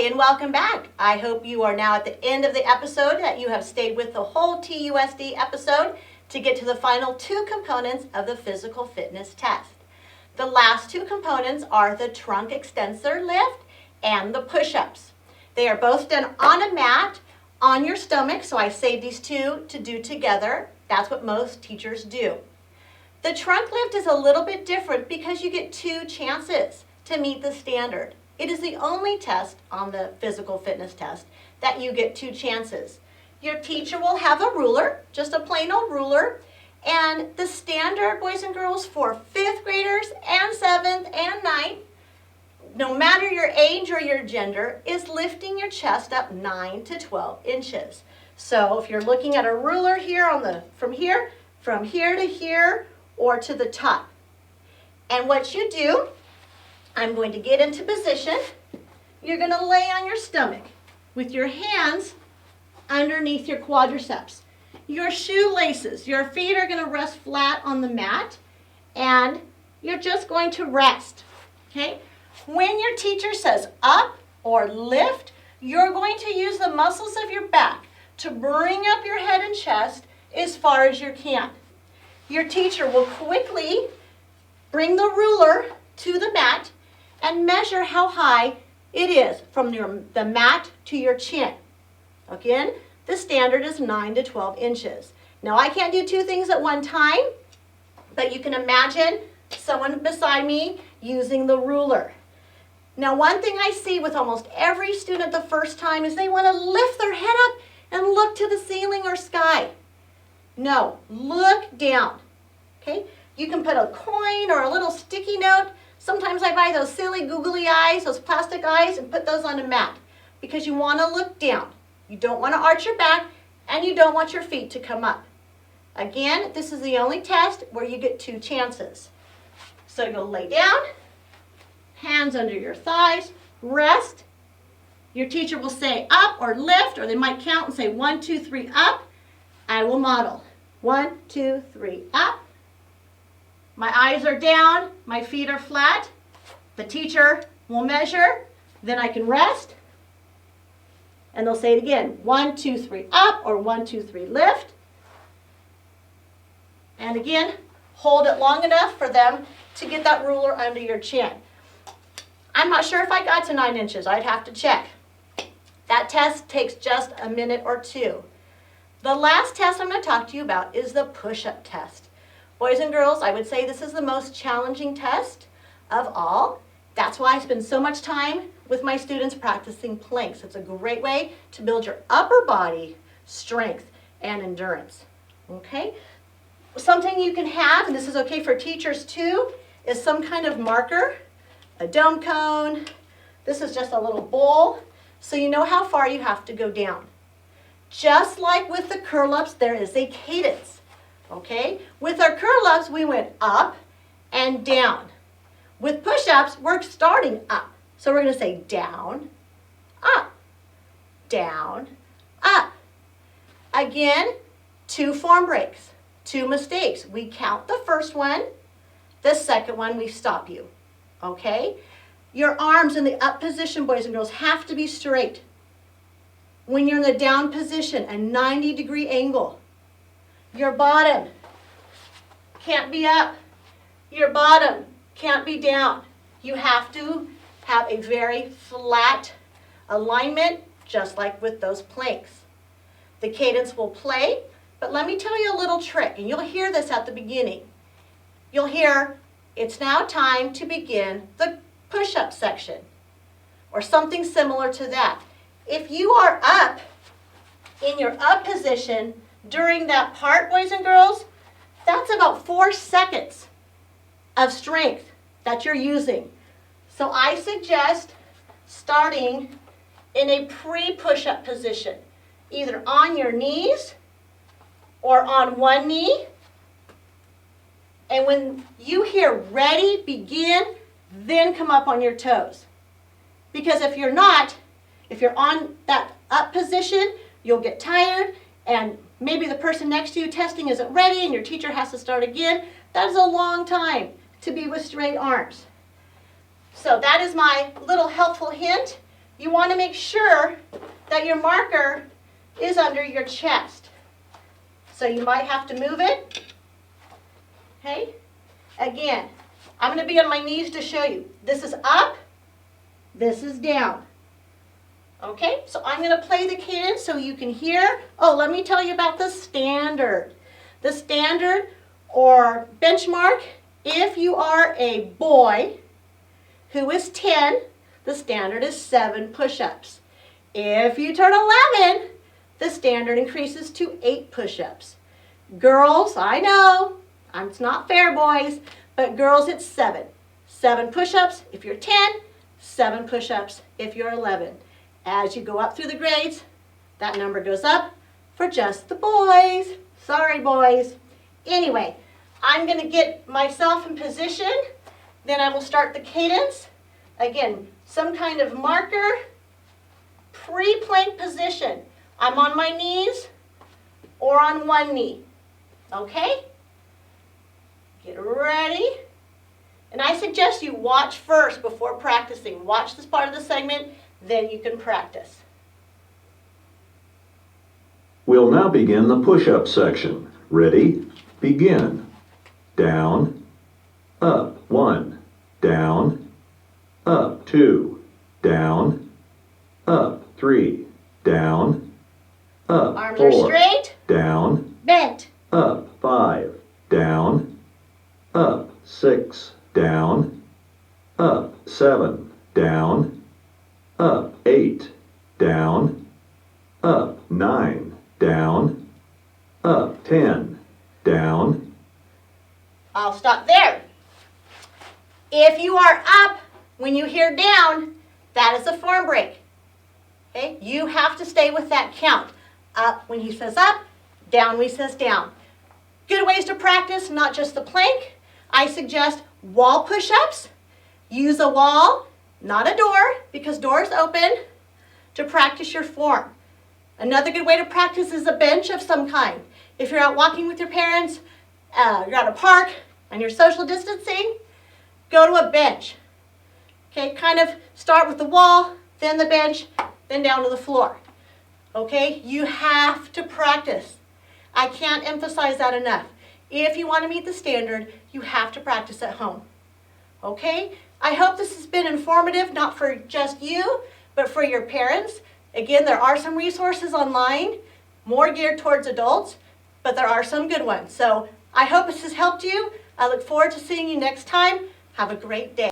Hey, and welcome back. I hope you are now at the end of the episode, that you have stayed with the whole TUSD episode to get to the final two components of the physical fitness test. The last two components are the trunk extensor lift and the push-ups. They are both done on a mat on your stomach, so I saved these two to do together. That's what most teachers do. The trunk lift is a little bit different because you get two chances to meet the standard. It is the only test on the physical fitness test that you get two chances. Your teacher will have a ruler, just a plain old ruler, and the standard, boys and girls, for 5th graders and 7th and 9th, no matter your age or your gender, is lifting your chest up 9 to 12 inches. So if you're looking at a ruler here from here to here, or to the top. And what you do, I'm going to get into position. You're going to lay on your stomach with your hands underneath your quadriceps. Your shoelaces, your feet are going to rest flat on the mat, and you're just going to rest, okay? When your teacher says up or lift, you're going to use the muscles of your back to bring up your head and chest as far as you can. Your teacher will quickly bring the ruler to the mat and measure how high it is from the mat to your chin. Again, the standard is 9 to 12 inches. Now, I can't do two things at one time, but you can imagine someone beside me using the ruler. Now, one thing I see with almost every student the first time is they want to lift their head up and look to the ceiling or sky. No, look down, okay? You can put a coin or a little sticky note. Sometimes I buy those silly googly eyes, those plastic eyes, and put those on a mat because you want to look down. You don't want to arch your back, and you don't want your feet to come up. Again, this is the only test where you get two chances. So you'll lay down, hands under your thighs, rest. Your teacher will say up or lift, or they might count and say 1, 2, 3, up. I will model. 1, 2, 3, up. My eyes are down, my feet are flat. The teacher will measure, then I can rest. And they'll say it again, 1, 2, 3, up, or 1, 2, 3, lift. And again, hold it long enough for them to get that ruler under your chin. I'm not sure if I got to 9 inches. I'd have to check. That test takes just a minute or two. The last test I'm going to talk to you about is the push-up test. Boys and girls, I would say this is the most challenging test of all. That's why I spend so much time with my students practicing planks. It's a great way to build your upper body strength and endurance. Okay? Something you can have, and this is okay for teachers too, is some kind of marker, a dome cone. This is just a little bowl, so you know how far you have to go down. Just like with the curl-ups, there is a cadence. Okay? With our curl-ups, we went up and down. With push-ups, we're starting up. So we're going to say down, up, down, up. Again, 2 form breaks, 2 mistakes. We count the first one. The second one, we stop you. Okay? Your arms in the up position, boys and girls, have to be straight. When you're in the down position, a 90-degree angle. Your bottom can't be up. Your bottom can't be down. You have to have a very flat alignment, just like with those planks. The cadence will play, but let me tell you a little trick, and you'll hear this at the beginning. You'll hear, it's now time to begin the push-up section, or something similar to that. If you are up in your up position during that part, boys and girls, that's about 4 seconds of strength that you're using. So I suggest starting in a pre-push-up position, either on your knees or on one knee. And when you hear ready, begin, then come up on your toes. Because if you're not, if you're on that up position, you'll get tired, and maybe the person next to you testing isn't ready and your teacher has to start again. That is a long time to be with straight arms. So that is my little helpful hint. you want to make sure that your marker is under your chest. So you might have to move it. Okay? Again, I'm going to be on my knees to show you. This is up, this is down. Okay, so I'm going to play the cadence so you can hear. Oh, let me tell you about the standard. The standard or benchmark, if you are a boy who is 10, the standard is 7 push-ups. If you turn 11, the standard increases to 8 push-ups. Girls, I know, it's not fair, boys, but girls, it's 7. 7 push-ups if you're 10, 7 push-ups if you're 11. As you go up through the grades, that number goes up for just the boys. Sorry, boys. Anyway, I'm going to get myself in position. Then I will start the cadence. Again, some kind of marker, pre-plank position. I'm on my knees or on one knee. Okay? Get ready. And I suggest you watch first before practicing. Watch this part of the segment, then you can practice. We'll now begin the push-up section. Ready? Begin. Down, up, 1, down, up, 2, down, up, 3, down, up, Arms 4, are straight, down, bent, up, 5, down, up, 6, down, up, 7, down, up, 8, down, up, 9, down, up, 10, down. I'll stop there. If you are up when you hear down, that is a form break. Okay? You have to stay with that count. Up when he says up, down when he says down. Good ways to practice, not just the plank. I suggest wall push-ups. Use a wall, not a door, because doors open, to practice your form. Another good way to practice is a bench of some kind. If you're out walking with your parents, you're at a park, and you're social distancing, go to a bench. Okay, kind of start with the wall, then the bench, then down to the floor. Okay, you have to practice. I can't emphasize that enough. If you want to meet the standard, you have to practice at home. Okay, I hope this has been informative, not for just you, but for your parents. Again, there are some resources online, more geared towards adults, but there are some good ones. So I hope this has helped you. I look forward to seeing you next time. Have a great day.